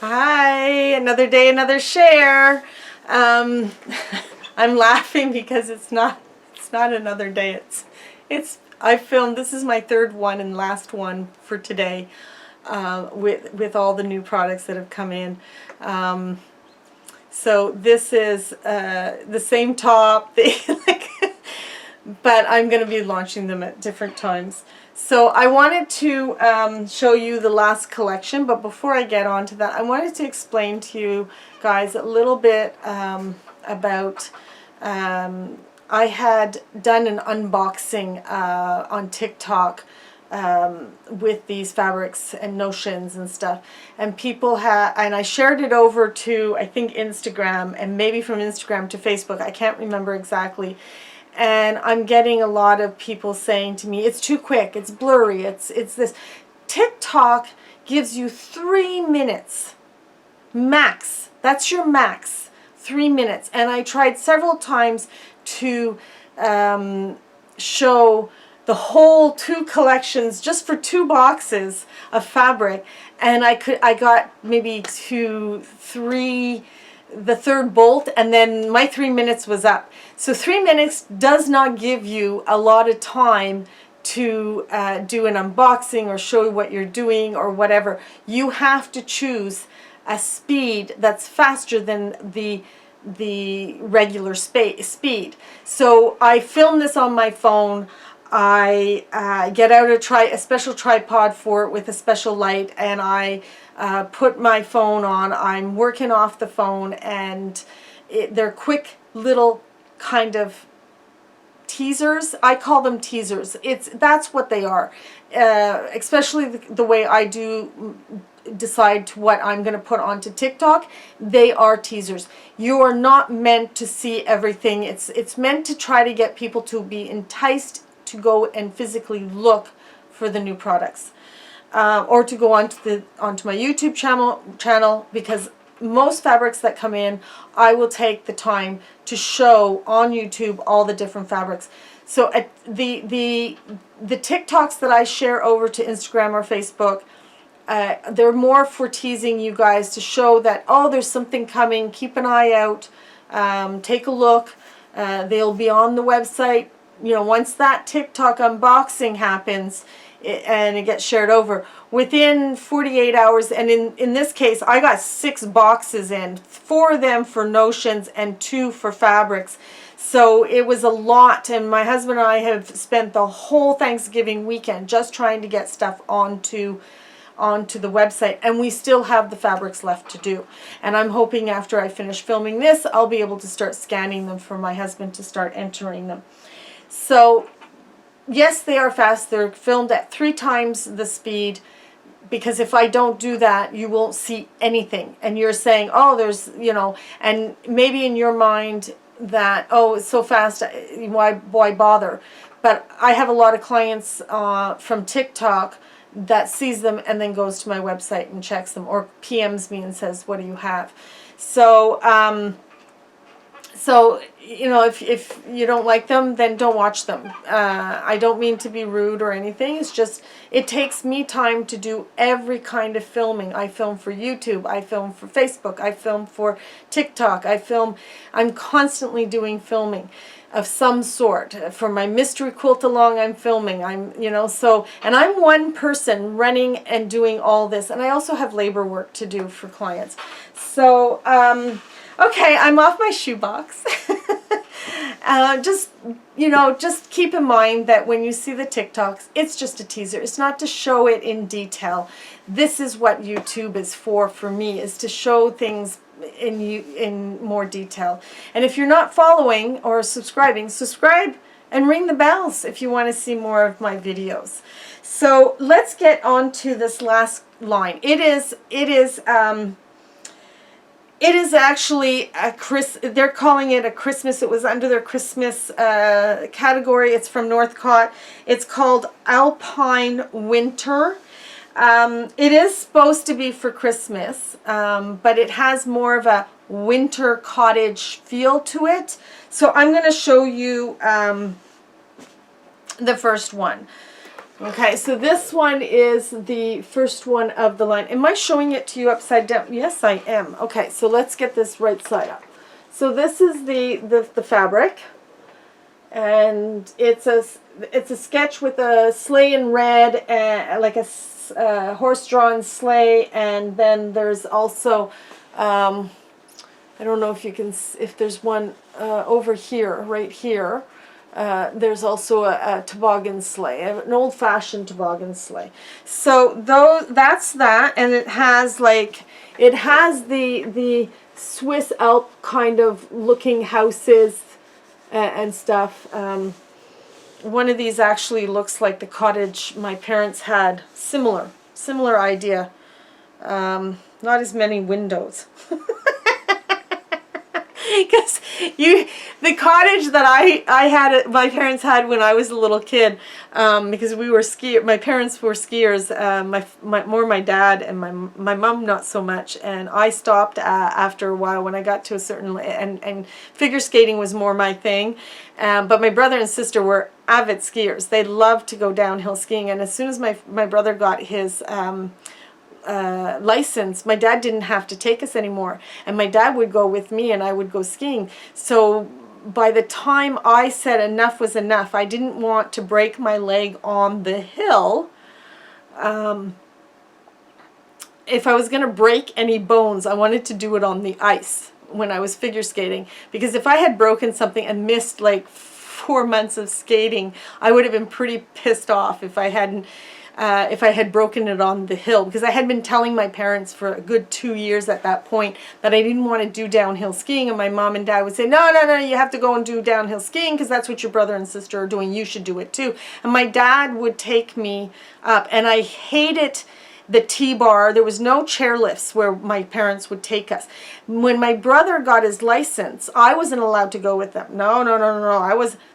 Hi, another day, another share. I'm laughing because it's not another day. I filmed, this is my third one and last one for today, with all the new products that have come in. So this is the same top, but I'm going to be launching them at different times. So I wanted to show you the last collection, but before I get on to that, I wanted to explain to you guys a little bit about, I had done an unboxing on TikTok with these fabrics and notions and stuff, and people and I shared it over to, I think, Instagram, and maybe from Instagram to Facebook, I can't remember exactly. And I'm getting a lot of people saying to me, it's too quick, it's blurry, it's this. TikTok gives you 3 minutes max. That's your max, 3 minutes. And I tried several times to show the whole 2 collections just for 2 boxes of fabric, and I got maybe 2, 3, the third bolt, and then my 3 minutes was up. So 3 minutes does not give you a lot of time to do an unboxing or show you what you're doing or whatever. You have to choose a speed that's faster than the regular speed. So I filmed this on my phone. I get out a special tripod for it with a special light, and I put my phone on. I'm working off the phone, and they're quick little kind of teasers. I call them teasers. That's what they are. Especially the way I do decide what I'm going to put onto TikTok. They are teasers. You are not meant to see everything. It's meant to try to get people to be enticed to go and physically look for the new products, or to go onto my YouTube channel, because most fabrics that come in, I will take the time to show on YouTube all the different fabrics. So the TikToks that I share over to Instagram or Facebook, they're more for teasing you guys to show that, oh, there's something coming, keep an eye out, take a look. They'll be on the website. You know, once that TikTok unboxing happens and it gets shared over, within 48 hours, and in this case, I got 6 boxes in, 4 of them for notions and 2 for fabrics. So it was a lot, and my husband and I have spent the whole Thanksgiving weekend just trying to get stuff onto the website, and we still have the fabrics left to do. And I'm hoping after I finish filming this, I'll be able to start scanning them for my husband to start entering them. So yes, they are fast. They're filmed at 3 times the speed, because if I don't do that, you won't see anything. And you're saying, oh, there's, you know, and maybe in your mind that, oh, it's so fast, why bother? But I have a lot of clients from TikTok that sees them and then goes to my website and checks them, or PMs me and says, what do you have? So so, you know, if you don't like them, then don't watch them. I don't mean to be rude or anything. It's just, it takes me time to do every kind of filming. I film for YouTube. I film for Facebook. I film for TikTok. I'm constantly doing filming of some sort. For my mystery quilt along, I'm filming. And I'm one person running and doing all this. And I also have labor work to do for clients. So, okay, I'm off my shoebox. Just keep in mind that when you see the TikToks, it's just a teaser. It's not to show it in detail. This is what YouTube is for me, is to show things in more detail. And if you're not following or subscribing, subscribe and ring the bells if you want to see more of my videos. So let's get on to this last line. It is actually they're calling it a Christmas. It was under their Christmas category. It's from Northcott. It's called Alpine Winter. It is supposed to be for Christmas, but it has more of a winter cottage feel to it. So I'm going to show you the first one. Okay, so this one is the first one of the line. Am I showing it to you upside down? Yes, I am. Okay, so let's get this right side up. So this is the fabric, and it's a sketch with a sleigh in red, and like a horse-drawn sleigh, and then there's also I don't know if you can, if there's one over here, right here. There's also a toboggan sleigh, an old-fashioned toboggan sleigh. So that's that, and it has the Swiss Alp kind of looking houses and stuff. One of these actually looks like the cottage my parents had. Similar idea. Not as many windows. Because the cottage that I had, my parents had when I was a little kid, because we were my parents were skiers, more my dad, and my mom not so much, and I stopped after a while when I got to a certain, and figure skating was more my thing, but my brother and sister were avid skiers. They loved to go downhill skiing, and as soon as my brother got his license, my dad didn't have to take us anymore, and my dad would go with me and I would go skiing. So by the time I said enough was enough, I didn't want to break my leg on the hill. If I was going to break any bones, I wanted to do it on the ice when I was figure skating, because if I had broken something and missed like 4 months of skating, I would have been pretty pissed off if I had broken it on the hill, because I had been telling my parents for a good 2 years at that point that I didn't want to do downhill skiing, and my mom and dad would say, no, you have to go and do downhill skiing because that's what your brother and sister are doing, you should do it too. And my dad would take me up, and I hated the T-bar. There was no chairlifts where my parents would take us. When my brother got his license, I wasn't allowed to go with them. No.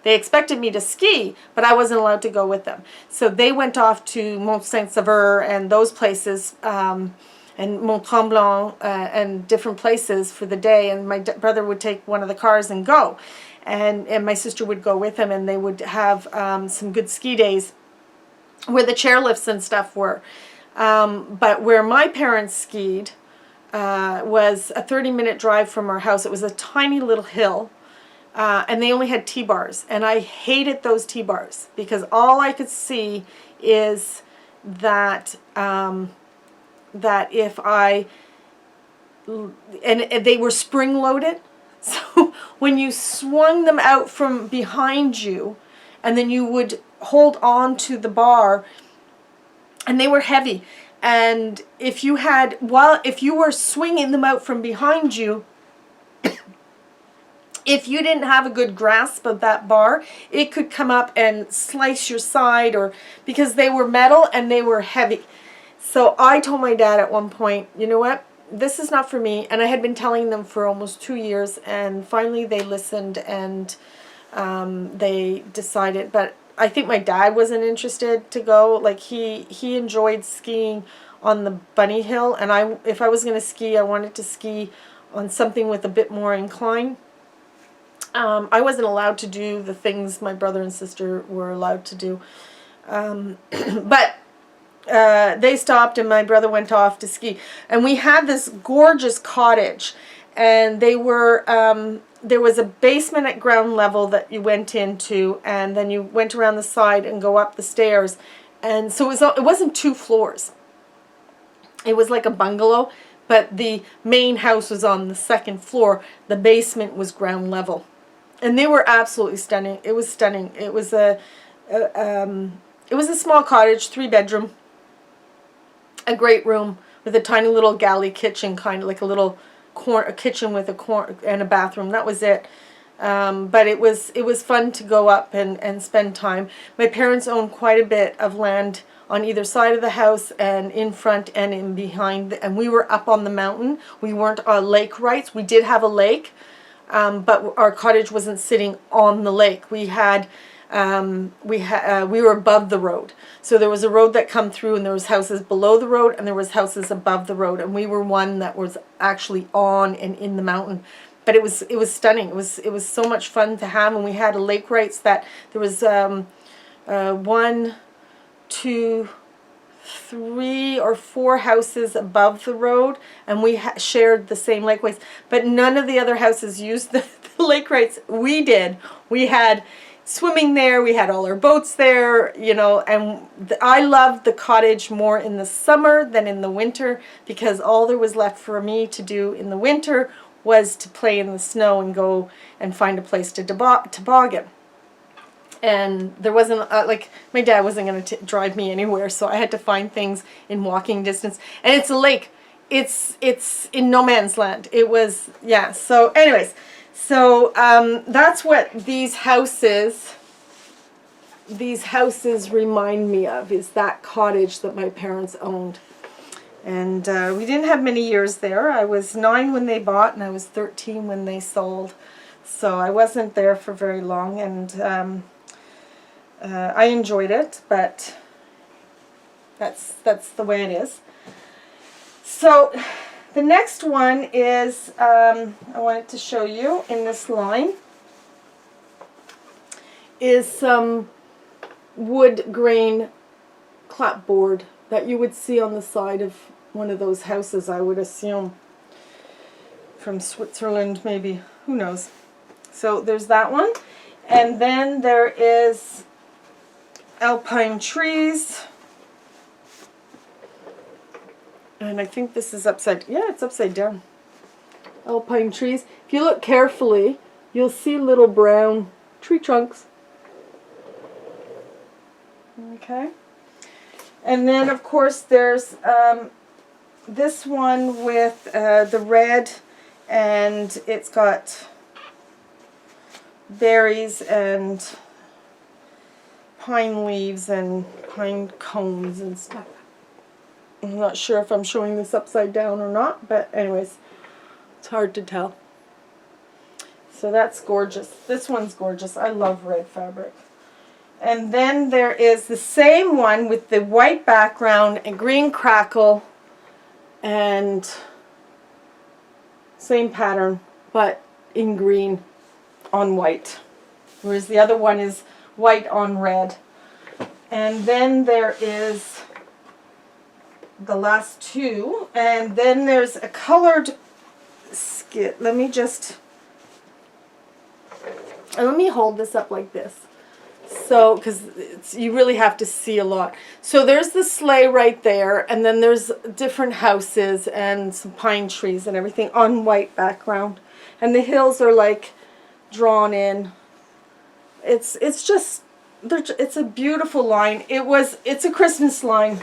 They expected me to ski, but I wasn't allowed to go with them. So they went off to Mont Saint-Sever and those places, and Mont Tremblant, and different places for the day. And my brother would take one of the cars and go. And my sister would go with him, and they would have some good ski days where the chairlifts and stuff were. But where my parents skied was a 30-minute drive from our house. It was a tiny little hill, and they only had T-bars. And I hated those T-bars because all I could see is that if and they were spring-loaded. So when you swung them out from behind you, and then you would hold on to the bar, and they were heavy, and if you were swinging them out from behind you, if you didn't have a good grasp of that bar, it could come up and slice your side, or because they were metal and they were heavy. So I told my dad at one point, you know what, this is not for me, and I had been telling them for almost 2 years, and finally they listened, and they decided. But I think my dad wasn't interested to go. Like he enjoyed skiing on the bunny hill, and if I was going to ski, I wanted to ski on something with a bit more incline. I wasn't allowed to do the things my brother and sister were allowed to do, but they stopped, and my brother went off to ski, and we had this gorgeous cottage, and they were there was a basement at ground level that you went into, and then you went around the side and go up the stairs. And so it wasn't 2 floors. It was like a bungalow, but the main house was on the 2nd floor. The basement was ground level. And they were absolutely stunning. It was stunning. It was a small cottage, 3-bedroom, a great room with a tiny little galley kitchen, kind of like a kitchen with a corner and a bathroom. That was it. But it was fun to go up and spend time. My parents owned quite a bit of land on either side of the house, and in front and in behind, and we were up on the mountain. We weren't lake rights. We did have a lake, but our cottage wasn't sitting on the lake. We were above the road. So there was a road that come through, and there was houses below the road, and there was houses above the road, and we were one that was actually on and in the mountain. But it was stunning. It was so much fun to have, and we had a lake rights that there was one to 3 or 4 houses above the road, and we shared the same lake rights, but none of the other houses used the lake rights. We did. We had swimming there, we had all our boats there, you know, and I loved the cottage more in the summer than in the winter, because all there was left for me to do in the winter was to play in the snow and go and find a place to toboggan. And there wasn't, like, my dad wasn't going to drive me anywhere, so I had to find things in walking distance. And it's a lake. It's in no man's land. It was, yeah, so anyways. So that's what these houses remind me of, is that cottage that my parents owned. And we didn't have many years there. I was 9 when they bought, and I was 13 when they sold. So I wasn't there for very long, and I enjoyed it, but that's the way it is. So the next one is, I wanted to show you in this line, is some wood grain clapboard that you would see on the side of one of those houses, I would assume. From Switzerland, maybe. Who knows? So there's that one. And then there is Alpine Trees. And I think this is it's upside down. Alpine Trees. If you look carefully, you'll see little brown tree trunks. Okay. And then, of course, there's this one with the red, and it's got berries and pine leaves and pine cones and stuff. I'm not sure if I'm showing this upside down or not, but anyways, it's hard to tell. So that's gorgeous. This one's gorgeous. I love red fabric. And then there is the same one with the white background and green crackle, and same pattern, but in green on white. Whereas the other one is white on red. And then there is the last two, and then there's a colored skit. Let me hold this up like this, so because you really have to see a lot. So there's the sleigh right there, and then there's different houses and some pine trees and everything on white background, and the hills are like drawn in. It's a beautiful line. It's a Christmas line,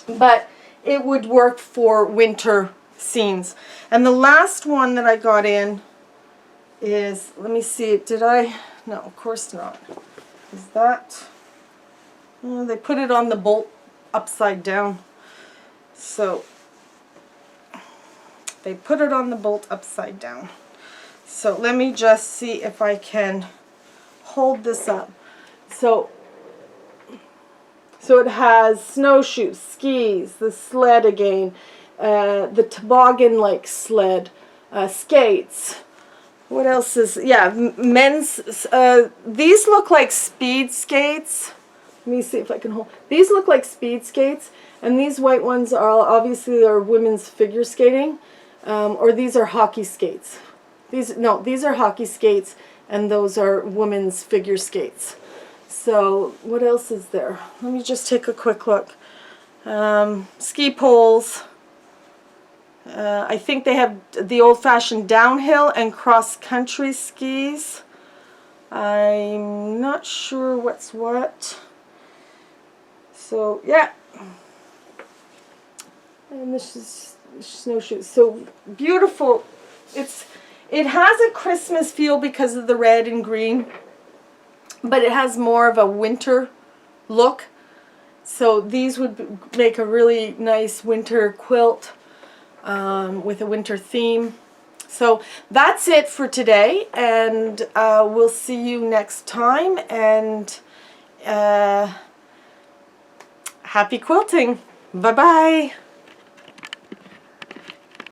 but it would work for winter scenes. And the last one that I got in is, let me see, no, of course not. Is that, they put it on the bolt upside down. So they put it on the bolt upside down. So let me just see if I can hold this up. So it has snowshoes, skis, the sled again, the toboggan-like sled, skates. What else is, yeah, men's, these look like speed skates. Let me see if I can hold. These look like speed skates, and these white ones are obviously women's figure skating, or these are hockey skates. These are hockey skates, and those are women's figure skates. So what else is there? Let me just take a quick look. Ski poles. I think they have the old-fashioned downhill and cross-country skis. I'm not sure what's what. So yeah. And this is snowshoes. So beautiful. It has a Christmas feel because of the red and green, but it has more of a winter look. So these would make a really nice winter quilt with a winter theme. So that's it for today, and we'll see you next time, and happy quilting. Bye-bye.